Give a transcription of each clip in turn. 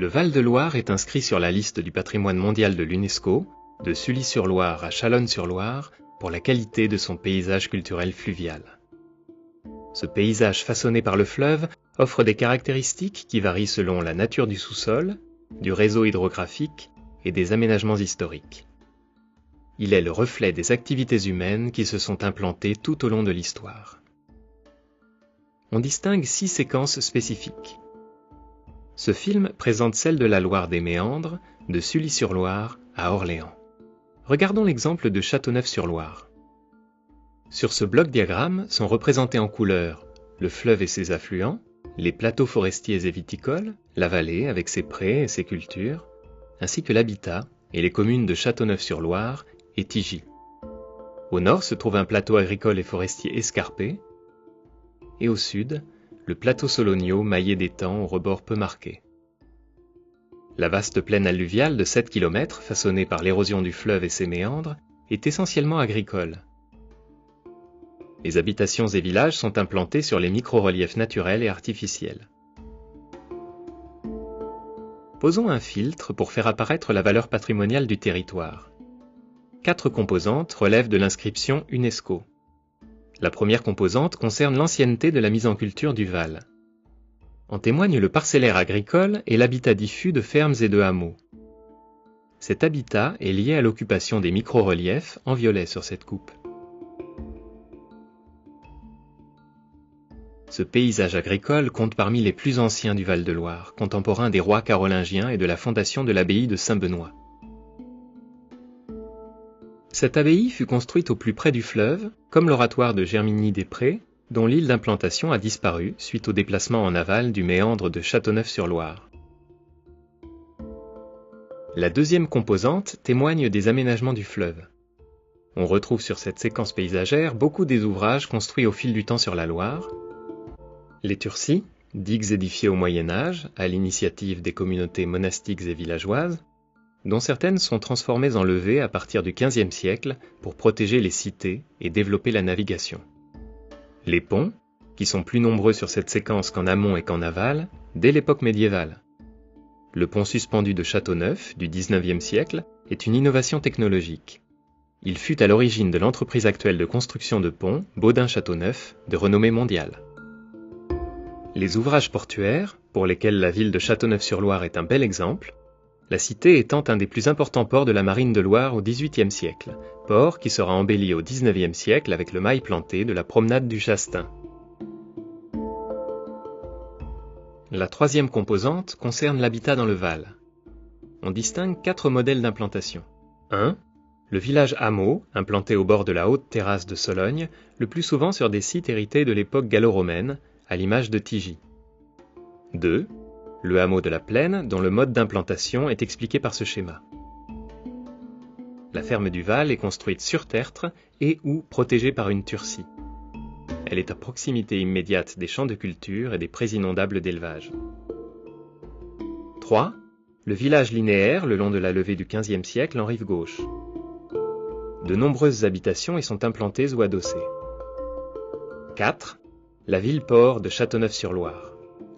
Le Val-de-Loire est inscrit sur la liste du patrimoine mondial de l'UNESCO, de Sully-sur-Loire à Chalonnes-sur-Loire, pour la qualité de son paysage culturel fluvial. Ce paysage façonné par le fleuve offre des caractéristiques qui varient selon la nature du sous-sol, du réseau hydrographique et des aménagements historiques. Il est le reflet des activités humaines qui se sont implantées tout au long de l'histoire. On distingue 6 séquences spécifiques. Ce film présente celle de la Loire des Méandres, de Sully-sur-Loire à Orléans. Regardons l'exemple de Châteauneuf-sur-Loire. Sur ce bloc-diagramme sont représentés en couleur le fleuve et ses affluents, les plateaux forestiers et viticoles, la vallée avec ses prés et ses cultures, ainsi que l'habitat et les communes de Châteauneuf-sur-Loire et Tigy. Au nord se trouve un plateau agricole et forestier escarpé, et au sud, le plateau Sologno maillé d'étangs aux rebords peu marqués. La vaste plaine alluviale de 7 km, façonnée par l'érosion du fleuve et ses méandres, est essentiellement agricole. Les habitations et villages sont implantés sur les micro-reliefs naturels et artificiels. Posons un filtre pour faire apparaître la valeur patrimoniale du territoire. 4 composantes relèvent de l'inscription UNESCO. La première composante concerne l'ancienneté de la mise en culture du Val. En témoigne le parcellaire agricole et l'habitat diffus de fermes et de hameaux. Cet habitat est lié à l'occupation des micro-reliefs en violet sur cette coupe. Ce paysage agricole compte parmi les plus anciens du Val-de-Loire, contemporain des rois carolingiens et de la fondation de l'abbaye de Saint-Benoît. Cette abbaye fut construite au plus près du fleuve, comme l'oratoire de Germigny-des-Prés, dont l'île d'implantation a disparu suite au déplacement en aval du méandre de Châteauneuf-sur-Loire. La deuxième composante témoigne des aménagements du fleuve. On retrouve sur cette séquence paysagère beaucoup des ouvrages construits au fil du temps sur la Loire. Les Turcis, digues édifiées au Moyen-Âge, à l'initiative des communautés monastiques et villageoises, dont certaines sont transformées en levées à partir du XVe siècle pour protéger les cités et développer la navigation. Les ponts, qui sont plus nombreux sur cette séquence qu'en amont et qu'en aval, dès l'époque médiévale. Le pont suspendu de Châteauneuf, du XIXe siècle, est une innovation technologique. Il fut à l'origine de l'entreprise actuelle de construction de ponts, Baudin-Châteauneuf, de renommée mondiale. Les ouvrages portuaires, pour lesquels la ville de Châteauneuf-sur-Loire est un bel exemple, la cité étant un des plus importants ports de la marine de Loire au XVIIIe siècle, port qui sera embelli au XIXe siècle avec le mail planté de la promenade du Chastin. La troisième composante concerne l'habitat dans le Val. On distingue 4 modèles d'implantation. 1. Le village hameau, implanté au bord de la haute terrasse de Sologne, le plus souvent sur des sites hérités de l'époque gallo-romaine, à l'image de Tigy. 2. Le hameau de la Plaine, dont le mode d'implantation est expliqué par ce schéma. La ferme du Val est construite sur tertre et ou protégée par une turcie. Elle est à proximité immédiate des champs de culture et des prés inondables d'élevage. 3. Le village linéaire le long de la levée du XVe siècle en rive gauche. De nombreuses habitations y sont implantées ou adossées. 4. La ville-port de Châteauneuf-sur-Loire.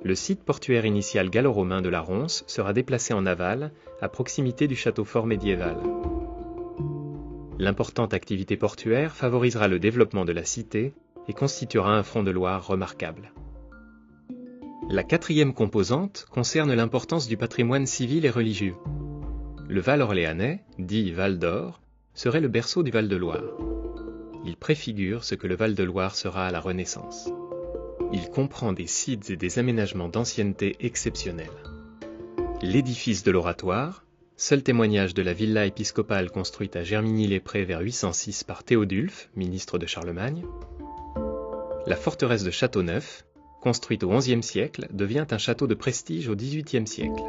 Le site portuaire initial gallo-romain de la Ronce sera déplacé en aval, à proximité du château fort médiéval. L'importante activité portuaire favorisera le développement de la cité et constituera un front de Loire remarquable. La 4e composante concerne l'importance du patrimoine civil et religieux. Le Val orléanais, dit Val d'Or, serait le berceau du Val-de-Loire. Il préfigure ce que le Val-de-Loire sera à la Renaissance. Il comprend des sites et des aménagements d'ancienneté exceptionnels. L'édifice de l'oratoire, seul témoignage de la villa épiscopale construite à Germigny-les-Prés vers 806 par Théodulphe, ministre de Charlemagne. La forteresse de Châteauneuf, construite au XIe siècle, devient un château de prestige au XVIIIe siècle.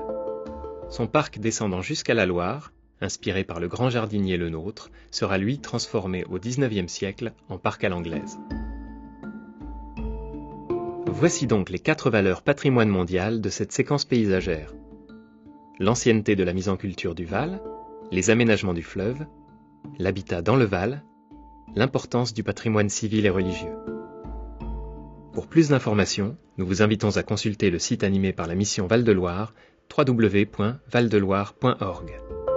Son parc descendant jusqu'à la Loire, inspiré par le grand jardinier Le Nôtre, sera lui transformé au XIXe siècle en parc à l'anglaise. Voici donc les 4 valeurs patrimoine mondial de cette séquence paysagère. L'ancienneté de la mise en culture du Val, les aménagements du fleuve, l'habitat dans le Val, l'importance du patrimoine civil et religieux. Pour plus d'informations, nous vous invitons à consulter le site animé par la mission Val-de-Loire, www.valdeloire.org.